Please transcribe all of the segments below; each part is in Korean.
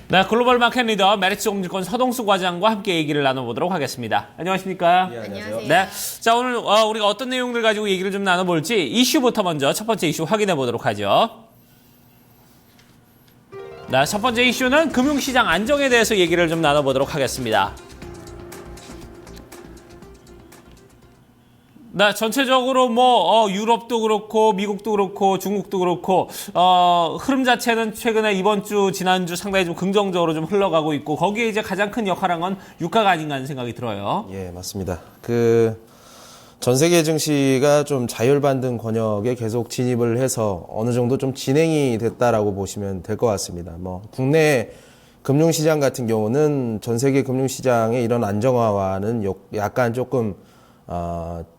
네, 글로벌 마켓 리더 메리츠 공직권 서동수 과장과 함께 얘기를 나눠보도록 하겠습니다. 안녕하십니까? 예, 안녕하세요. 네, 자 오늘 우리가 어떤 내용들 가지고 얘기를 좀 나눠볼지 이슈부터 먼저 첫 번째 이슈 확인해 보도록 하죠. 네, 첫 번째 이슈는 금융시장 안정에 대해서 얘기를 좀 나눠보도록 하겠습니다. 네, 전체적으로 유럽도 그렇고 미국도 그렇고 중국도 그렇고 흐름 자체는 최근에 이번 주 지난주 상당히 좀 긍정적으로 좀 흘러가고 있고 거기에 이제 가장 큰 역할한 건 유가가 아닌가 하는 생각이 들어요. 예, 맞습니다. 전 세계 증시가 좀 자율반등 권역에 계속 진입을 해서 어느 정도 좀 진행이 됐다라고 보시면 될 것 같습니다. 국내 금융시장 같은 경우는 전 세계 금융시장의 이런 안정화와는 약간 조금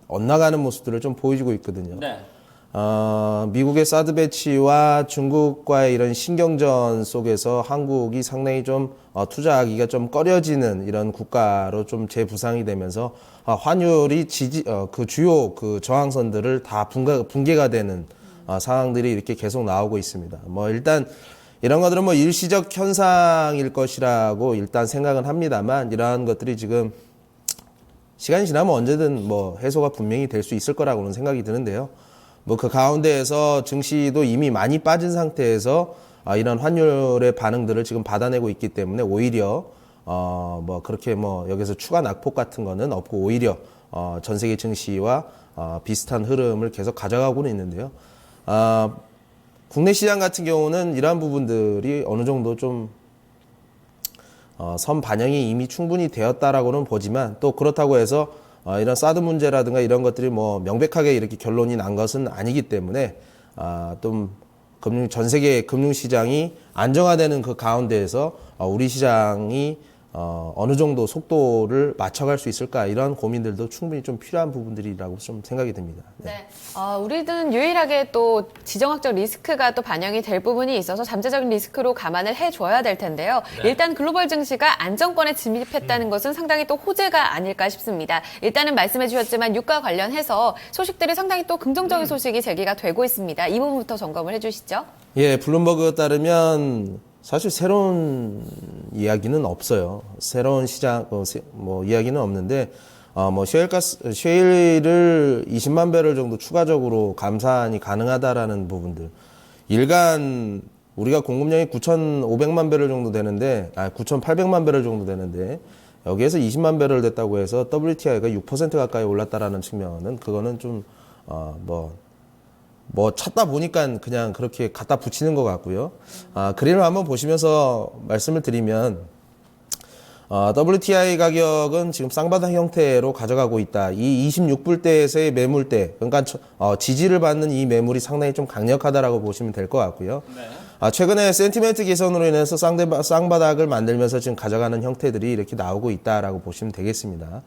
엇나가는 모습들을 좀 보여주고 있거든요. 네. 미국의 사드 배치와 중국과의 이런 신경전 속에서 한국이 상당히 좀 투자하기가 좀 꺼려지는 이런 국가로 좀 재부상이 되면서 환율이 주요 저항선들을 다 붕괴가 되는 상황들이 이렇게 계속 나오고 있습니다. 일단 이런 것들은 일시적 현상일 것이라고 일단 생각은 합니다만 이러한 것들이 지금 시간이 지나면 언제든 해소가 분명히 될 수 있을 거라고는 생각이 드는데요. 그 가운데에서 증시도 이미 많이 빠진 상태에서 이런 환율의 반응들을 지금 받아내고 있기 때문에 오히려 그렇게 여기서 추가 낙폭 같은 거는 없고 오히려 전 세계 증시와 비슷한 흐름을 계속 가져가고는 있는데요. 국내 시장 같은 경우는 이러한 부분들이 어느 정도 좀 선 반영이 이미 충분히 되었다라고는 보지만 또 그렇다고 해서 이런 사드 문제라든가 이런 것들이 명백하게 이렇게 결론이 난 것은 아니기 때문에 좀 전 세계 금융시장이 안정화되는 그 가운데에서 우리 시장이 어느 정도 속도를 맞춰갈 수 있을까 이런 고민들도 충분히 좀 필요한 부분들이라고 좀 생각이 듭니다. 네. 우리는 유일하게 또 지정학적 리스크가 또 반영이 될 부분이 있어서 잠재적인 리스크로 감안을 해줘야 될 텐데요. 네. 일단 글로벌 증시가 안정권에 진입했다는 것은 상당히 또 호재가 아닐까 싶습니다. 일단은 말씀해 주셨지만 유가 관련해서 소식들이 상당히 또 긍정적인 소식이 제기가 되고 있습니다. 이 부분부터 점검을 해주시죠. 예, 블룸버그에 따르면 사실 새로운 이야기는 없어요. 새로운 시장, 이야기는 없는데, 셰일을 20만 배럴 정도 추가적으로 감산이 가능하다라는 부분들. 일간, 우리가 공급량이 9,500만 배럴 정도 되는데, 9,800만 배럴 정도 되는데, 여기에서 20만 배럴 됐다고 해서 WTI가 6% 가까이 올랐다라는 측면은, 그거는 좀, 찾다 보니까 그냥 그렇게 갖다 붙이는 것 같고요. 그림을 한번 보시면서 말씀을 드리면, WTI 가격은 지금 쌍바닥 형태로 가져가고 있다. 이 26불대에서의 매물대, 그러니까 지지를 받는 이 매물이 상당히 좀 강력하다라고 보시면 될 것 같고요. 네. 최근에 센티멘트 개선으로 인해서 쌍바닥을 만들면서 지금 가져가는 형태들이 이렇게 나오고 있다라고 보시면 되겠습니다.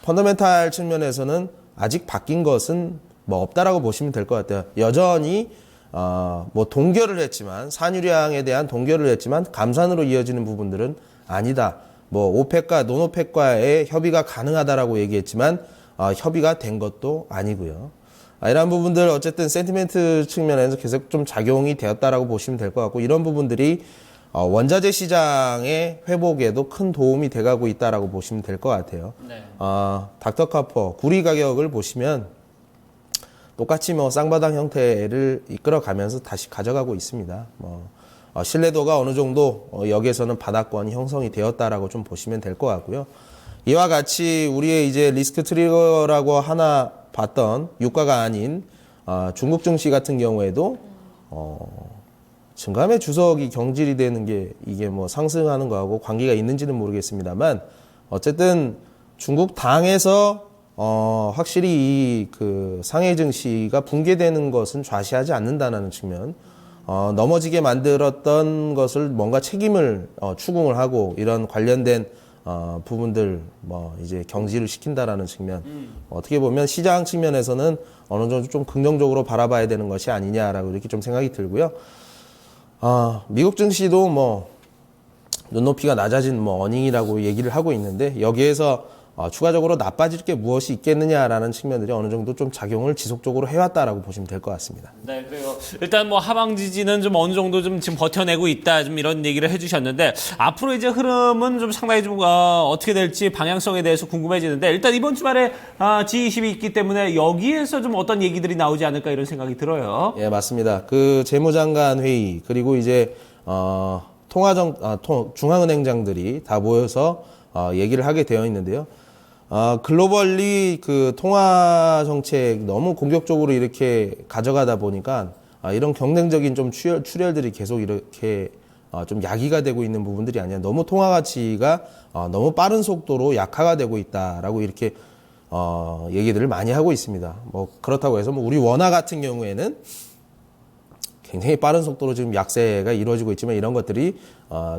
펀더멘탈 측면에서는 아직 바뀐 것은 없다라고 보시면 될 것 같아요. 여전히 동결을 했지만 산유량에 대한 동결을 했지만 감산으로 이어지는 부분들은 아니다. 오펙과 논오펙과의 협의가 가능하다라고 얘기했지만 협의가 된 것도 아니고요. 이러한 부분들 어쨌든 센티멘트 측면에서 계속 좀 작용이 되었다라고 보시면 될 것 같고 이런 부분들이 원자재 시장의 회복에도 큰 도움이 돼가고 있다라고 보시면 될 것 같아요. 네. 닥터카퍼 구리 가격을 보시면 똑같이 쌍바닥 형태를 이끌어가면서 다시 가져가고 있습니다. 신뢰도가 어느 정도 여기에서는 바닥권이 형성이 되었다라고 좀 보시면 될 것 같고요. 이와 같이 우리의 이제 리스크 트리거라고 하나 봤던 유가가 아닌 중국 증시 같은 경우에도 증감의 주석이 경질이 되는 게 이게 상승하는 거하고 관계가 있는지는 모르겠습니다만 어쨌든 중국 당에서 확실히 이 상해 증시가 붕괴되는 것은 좌시하지 않는다는 측면, 넘어지게 만들었던 것을 뭔가 책임을 추궁을 하고 이런 관련된 부분들 이제 경지를 시킨다라는 측면, 어떻게 보면 시장 측면에서는 어느 정도 좀 긍정적으로 바라봐야 되는 것이 아니냐라고 이렇게 좀 생각이 들고요. 미국 증시도 눈높이가 낮아진 어닝이라고 얘기를 하고 있는데 여기에서 추가적으로 나빠질 게 무엇이 있겠느냐라는 측면들이 어느 정도 좀 작용을 지속적으로 해왔다라고 보시면 될 것 같습니다. 네, 그래요. 일단 뭐 하방 지지는 좀 어느 정도 좀 지금 버텨내고 있다, 좀 이런 얘기를 해주셨는데 앞으로 이제 흐름은 좀 상당히 좀 어떻게 될지 방향성에 대해서 궁금해지는데 일단 이번 주말에 G20이 있기 때문에 여기에서 좀 어떤 얘기들이 나오지 않을까 이런 생각이 들어요. 예, 맞습니다. 그 재무장관 회의 그리고 이제 중앙은행장들이 다 모여서 얘기를 하게 되어 있는데요. 글로벌리 그 통화 정책 너무 공격적으로 이렇게 가져가다 보니까 이런 경쟁적인 좀 출혈들이 계속 이렇게 좀 야기가 되고 있는 부분들이 아니라 너무 통화 가치가 너무 빠른 속도로 약화가 되고 있다라고 이렇게 얘기들을 많이 하고 있습니다. 뭐 그렇다고 해서 뭐 우리 원화 같은 경우에는 굉장히 빠른 속도로 지금 약세가 이루어지고 있지만 이런 것들이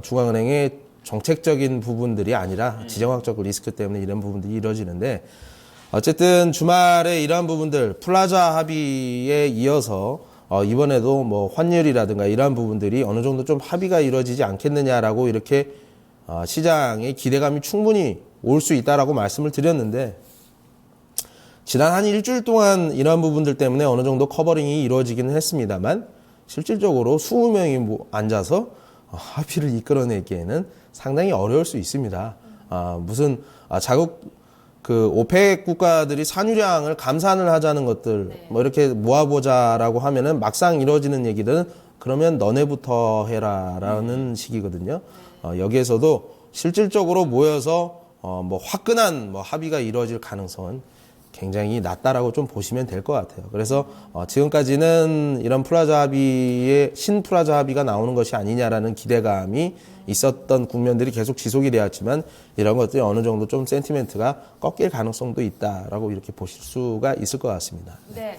중앙은행의 정책적인 부분들이 아니라 지정학적 리스크 때문에 이런 부분들이 이루어지는데 어쨌든 주말에 이러한 부분들 플라자 합의에 이어서 이번에도 뭐 환율이라든가 이러한 부분들이 어느 정도 좀 합의가 이루어지지 않겠느냐라고 이렇게 시장의 기대감이 충분히 올 수 있다라고 말씀을 드렸는데 지난 한 일주일 동안 이러한 부분들 때문에 어느 정도 커버링이 이루어지기는 했습니다만 실질적으로 20명이 앉아서 합의를 이끌어내기에는 상당히 어려울 수 있습니다. 무슨 자국 그 오펙 국가들이 산유량을 감산을 하자는 것들 뭐 이렇게 모아보자라고 하면은 막상 이루어지는 얘기들은 그러면 너네부터 해라라는 식이거든요. 여기에서도 실질적으로 모여서 뭐 화끈한 뭐 합의가 이루어질 가능성은 굉장히 낮다라고 좀 보시면 될 것 같아요. 그래서 지금까지는 이런 플라자 합의의 신플라자 합의가 나오는 것이 아니냐라는 기대감이 있었던 국면들이 계속 지속이 되었지만 이런 것들이 어느 정도 좀 센티멘트가 꺾일 가능성도 있다라고 이렇게 보실 수가 있을 것 같습니다. 네,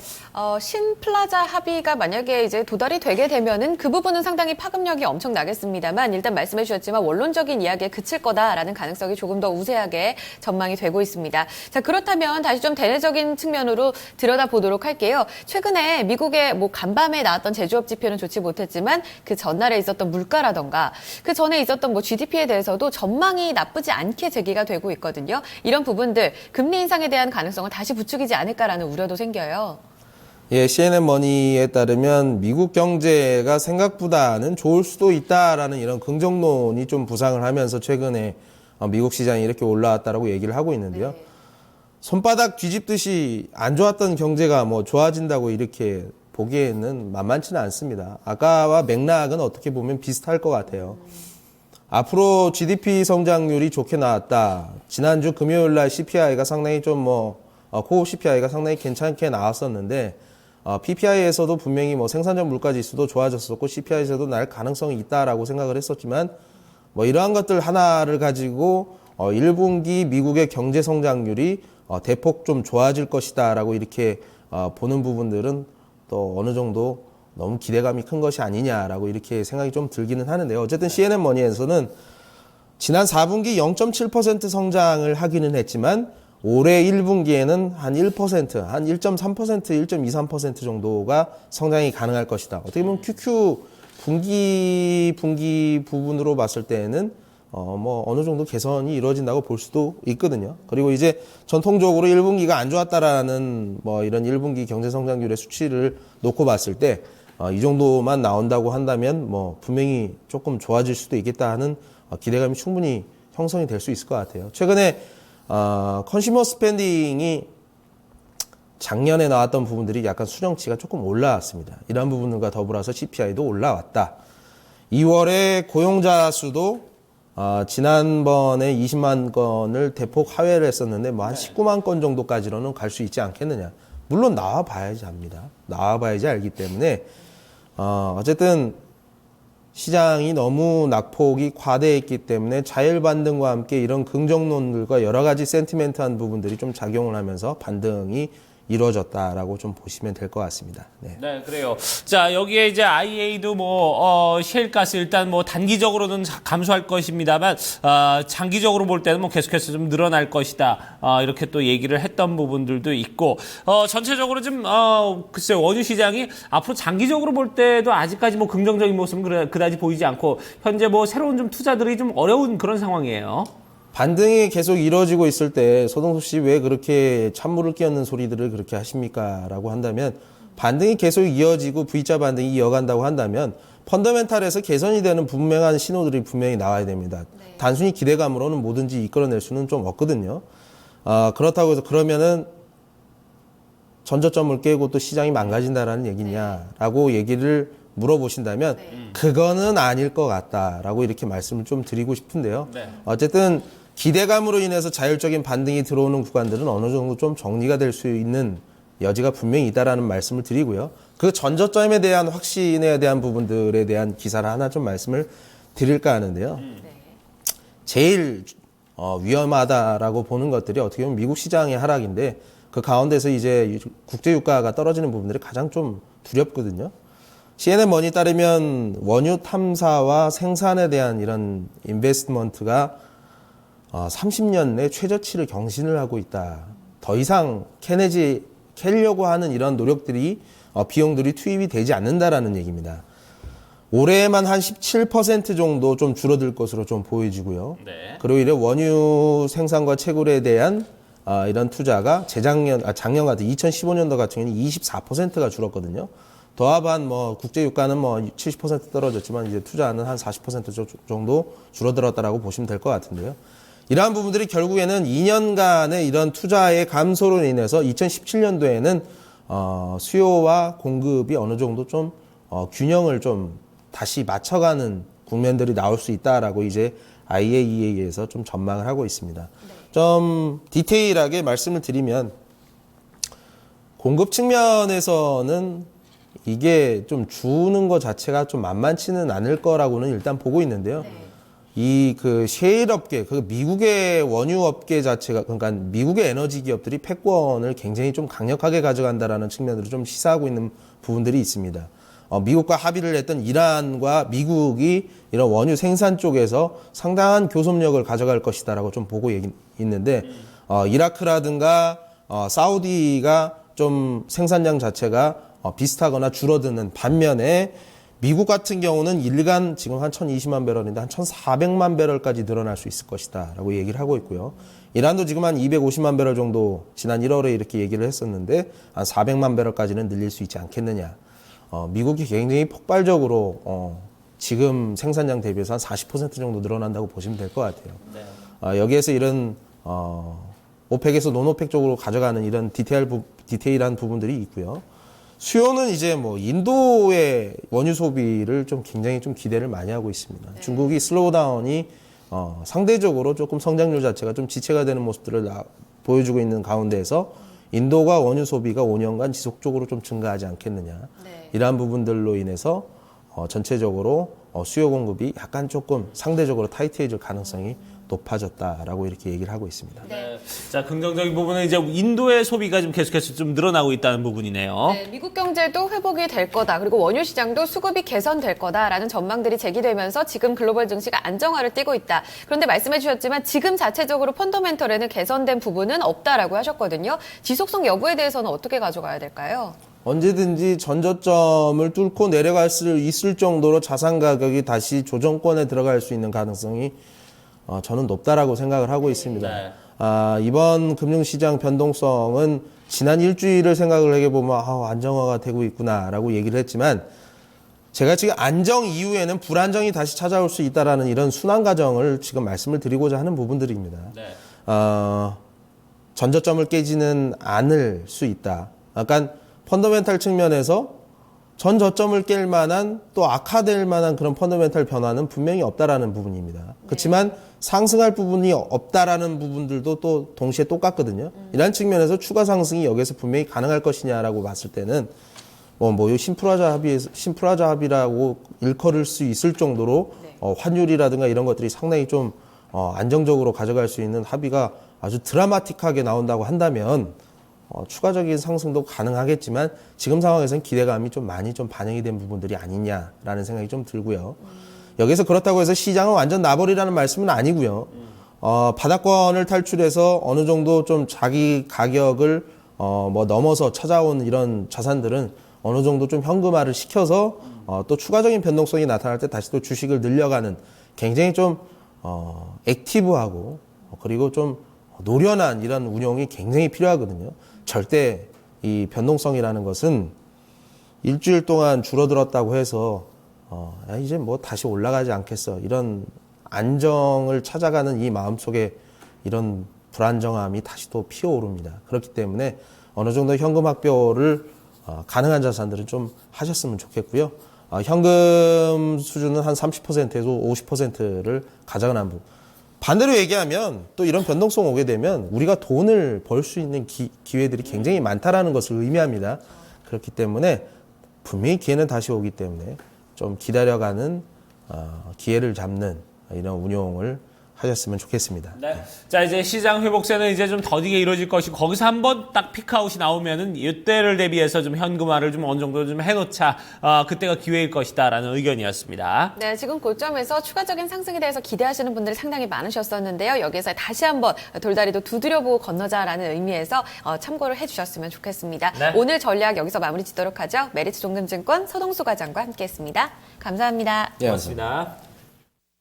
신플라자 합의가 만약에 이제 도달이 되게 되면은 그 부분은 상당히 파급력이 엄청 나겠습니다만 일단 말씀해 주셨지만 원론적인 이야기에 그칠 거다라는 가능성이 조금 더 우세하게 전망이 되고 있습니다. 자, 그렇다면 다시 좀 대내적인 측면으로 들여다보도록 할게요. 최근에 미국의 뭐 간밤에 나왔던 제조업 지표는 좋지 못했지만 그 전날에 있었던 물가라던가 그 전에 있었던 뭐 GDP에 대해서도 전망이 나쁘지 않게 제기가 되고 있거든요. 이런 부분들 금리 인상에 대한 가능성을 다시 부추기지 않을까라는 우려도 생겨요. 예, CNN 머니에 따르면 미국 경제가 생각보다는 좋을 수도 있다라는 이런 긍정론이 좀 부상을 하면서 최근에 미국 시장이 이렇게 올라왔다라고 얘기를 하고 있는데요. 네. 손바닥 뒤집듯이 안 좋았던 경제가 뭐 좋아진다고 이렇게 보기에는 만만치는 않습니다. 아까와 맥락은 어떻게 보면 비슷할 것 같아요. 앞으로 GDP 성장률이 좋게 나왔다. 지난주 금요일 날 CPI가 상당히 좀 코어 CPI가 상당히 괜찮게 나왔었는데, PPI에서도 분명히 뭐 생산자 물가 지수도 좋아졌었고, CPI에서도 날 가능성이 있다라고 생각을 했었지만, 뭐 이러한 것들 하나를 가지고, 1분기 미국의 경제 성장률이 대폭 좀 좋아질 것이다라고 이렇게 보는 부분들은 또 어느 정도 너무 기대감이 큰 것이 아니냐라고 이렇게 생각이 좀 들기는 하는데요. 어쨌든 CNN 머니에서는 지난 4분기 0.7% 성장을 하기는 했지만 올해 1분기에는 한 1%, 한 1.3%, 1.23% 정도가 성장이 가능할 것이다. 어떻게 보면 QQ 분기 부분으로 봤을 때에는 뭐 어느 정도 개선이 이루어진다고 볼 수도 있거든요. 그리고 이제 전통적으로 1분기가 안 좋았다라는 뭐 이런 1분기 경제 성장률의 수치를 놓고 봤을 때 이 정도만 나온다고 한다면 뭐 분명히 조금 좋아질 수도 있겠다 하는 기대감이 충분히 형성이 될 수 있을 것 같아요. 최근에 컨슈머 스펜딩이 작년에 나왔던 부분들이 약간 수정치가 조금 올라왔습니다. 이러한 부분들과 더불어서 CPI도 올라왔다. 2월에 고용자 수도 지난번에 20만 건을 대폭 하회를 했었는데 뭐 한 19만 건 정도까지로는 갈 수 있지 않겠느냐. 물론 나와봐야지 합니다. 나와봐야지 알기 때문에 어쨌든 시장이 너무 낙폭이 과대했기 때문에 자율 반등과 함께 이런 긍정론들과 여러 가지 센티멘트한 부분들이 좀 작용을 하면서 반등이 이루어졌다라고 좀 보시면 될 것 같습니다. 네. 네, 그래요. 자, 여기에 이제 IEA도 셰일가스 일단 뭐 단기적으로는 감소할 것입니다만, 장기적으로 볼 때는 뭐 계속해서 좀 늘어날 것이다. 이렇게 또 얘기를 했던 부분들도 있고, 전체적으로 좀, 글쎄요, 원유 시장이 앞으로 장기적으로 볼 때도 아직까지 뭐 긍정적인 모습은 그다지 보이지 않고, 현재 뭐 새로운 좀 투자들이 좀 어려운 그런 상황이에요. 반등이 계속 이루어지고 있을 때 서동석 씨 왜 그렇게 찬물을 끼얹는 소리들을 그렇게 하십니까? 라고 한다면 반등이 계속 이어지고 V자 반등이 이어간다고 한다면 펀더멘탈에서 개선이 되는 분명한 신호들이 분명히 나와야 됩니다. 단순히 기대감으로는 뭐든지 이끌어낼 수는 좀 없거든요. 그렇다고 해서 그러면은 전저점을 깨고 또 시장이 망가진다라는 얘기냐라고 얘기를 물어보신다면 그거는 아닐 것 같다라고 이렇게 말씀을 좀 드리고 싶은데요. 네. 어쨌든 기대감으로 인해서 자율적인 반등이 들어오는 구간들은 어느 정도 좀 정리가 될 수 있는 여지가 분명히 있다라는 말씀을 드리고요. 그 전저점에 대한 확신에 대한 부분들에 대한 기사를 하나 좀 말씀을 드릴까 하는데요. 제일 위험하다라고 보는 것들이 어떻게 보면 미국 시장의 하락인데 그 가운데서 이제 국제 유가가 떨어지는 부분들이 가장 좀 두렵거든요. CNN 머니 따르면 원유 탐사와 생산에 대한 이런 인베스트먼트가 30년 내 최저치를 경신을 하고 있다. 더 이상 캐려고 하는 이런 노력들이 비용들이 투입이 되지 않는다라는 얘기입니다. 올해만 한 17% 정도 좀 줄어들 것으로 좀 보여지고요. 네. 그리고 이래 원유 생산과 채굴에 대한 이런 투자가 작년 같은 2015년도 같은 경우는 24%가 줄었거든요. 더하반 국제 유가는 70% 떨어졌지만 이제 투자는 한 40% 정도 줄어들었다라고 보시면 될 것 같은데요. 이러한 부분들이 결국에는 2년간의 이런 투자의 감소로 인해서 2017년도에는 수요와 공급이 어느 정도 좀 균형을 좀 다시 맞춰가는 국면들이 나올 수 있다라고 이제 IEA에서 좀 전망을 하고 있습니다. 좀 디테일하게 말씀을 드리면 공급 측면에서는 이게 좀 주는 것 자체가 좀 만만치는 않을 거라고는 일단 보고 있는데요. 이 그 셰일 업계, 그 미국의 원유 업계 자체가, 그러니까 미국의 에너지 기업들이 패권을 굉장히 좀 강력하게 가져간다라는 측면으로 좀 시사하고 있는 부분들이 있습니다. 미국과 합의를 했던 이란과 미국이 이런 원유 생산 쪽에서 상당한 교섭력을 가져갈 것이다라고 좀 보고 있는데, 이라크라든가 사우디가 좀 생산량 자체가 비슷하거나 줄어드는 반면에 미국 같은 경우는 일간 지금 한 1020만 배럴인데 한 1400만 배럴까지 늘어날 수 있을 것이다 라고 얘기를 하고 있고요. 이란도 지금 한 250만 배럴 정도 지난 1월에 이렇게 얘기를 했었는데 한 400만 배럴까지는 늘릴 수 있지 않겠느냐. 미국이 굉장히 폭발적으로 지금 생산량 대비해서 한 40% 정도 늘어난다고 보시면 될 것 같아요. 여기에서 이런 오펙에서 논오펙 쪽으로 가져가는 이런 디테일한 부분들이 있고요. 수요는 이제 인도의 원유 소비를 좀 굉장히 좀 기대를 많이 하고 있습니다. 중국이 슬로우다운이 상대적으로 조금 성장률 자체가 좀 지체가 되는 모습들을 보여주고 있는 가운데에서 인도가 원유 소비가 5년간 지속적으로 좀 증가하지 않겠느냐. 이러한 부분들로 인해서 전체적으로 수요 공급이 약간 조금 상대적으로 타이트해질 가능성이 높아졌다라고 이렇게 얘기를 하고 있습니다. 네. 자, 긍정적인 부분은 이제 인도의 소비가 좀 계속해서 좀 늘어나고 있다는 부분이네요. 네, 미국 경제도 회복이 될 거다. 그리고 원유 시장도 수급이 개선될 거다라는 전망들이 제기되면서 지금 글로벌 증시가 안정화를 띠고 있다. 그런데 말씀해 주셨지만 지금 자체적으로 펀더멘털에는 개선된 부분은 없다라고 하셨거든요. 지속성 여부에 대해서는 어떻게 가져가야 될까요? 언제든지 전저점을 뚫고 내려갈 수 있을 정도로 자산 가격이 다시 조정권에 들어갈 수 있는 가능성이 저는 높다라고 생각을 하고 있습니다. 네. 이번 금융시장 변동성은 지난 일주일을 생각을 해보면 안정화가 되고 있구나라고 얘기를 했지만 제가 지금 안정 이후에는 불안정이 다시 찾아올 수 있다라는 이런 순환 과정을 지금 말씀을 드리고자 하는 부분들입니다. 네. 전저점을 깨지는 않을 수 있다. 약간 펀더멘탈 측면에서 전 저점을 깰 만한 또 악화될 만한 그런 펀더멘탈 변화는 분명히 없다라는 부분입니다. 그렇지만 상승할 부분이 없다라는 부분들도 또 동시에 똑같거든요. 이런 측면에서 추가 상승이 여기서 분명히 가능할 것이냐라고 봤을 때는 심플하자 합의라고 일컬을 수 있을 정도로 환율이라든가 이런 것들이 상당히 좀 안정적으로 가져갈 수 있는 합의가 아주 드라마틱하게 나온다고 한다면 추가적인 상승도 가능하겠지만 지금 상황에서는 기대감이 좀 많이 좀 반영이 된 부분들이 아니냐라는 생각이 좀 들고요. 여기서 그렇다고 해서 시장은 완전 나버리라는 말씀은 아니고요. 바닥권을 탈출해서 어느 정도 좀 자기 가격을 넘어서 찾아온 이런 자산들은 어느 정도 좀 현금화를 시켜서 또 추가적인 변동성이 나타날 때 다시 또 주식을 늘려가는 굉장히 좀 액티브하고 그리고 좀 노련한 이런 운용이 굉장히 필요하거든요. 절대 이 변동성이라는 것은 일주일 동안 줄어들었다고 해서 이제 뭐 다시 올라가지 않겠어. 이런 안정을 찾아가는 이 마음속에 이런 불안정함이 다시 또 피어오릅니다. 그렇기 때문에 어느 정도 현금 확보를 가능한 자산들은 좀 하셨으면 좋겠고요. 현금 수준은 한 30%에서 50%를 가져가는 부분. 반대로 얘기하면 또 이런 변동성 오게 되면 우리가 돈을 벌 수 있는 기회들이 굉장히 많다라는 것을 의미합니다. 그렇기 때문에 분명히 기회는 다시 오기 때문에 좀 기다려가는 기회를 잡는 이런 운용을 하셨으면 좋겠습니다. 네. 자, 이제 시장 회복세는 이제 좀 더디게 이루어질 것이고, 거기서 한번 딱 피크아웃이 나오면은 이때를 대비해서 좀 현금화를 좀 어느 정도 좀 해놓자, 그때가 기회일 것이다라는 의견이었습니다. 네, 지금 고점에서 추가적인 상승에 대해서 기대하시는 분들이 상당히 많으셨었는데요. 여기서 다시 한번 돌다리도 두드려보고 건너자라는 의미에서 참고를 해주셨으면 좋겠습니다. 네. 오늘 전략 여기서 마무리 짓도록 하죠. 메리츠 종금증권 서동수 과장과 함께했습니다. 감사합니다. 예, 고맙습니다.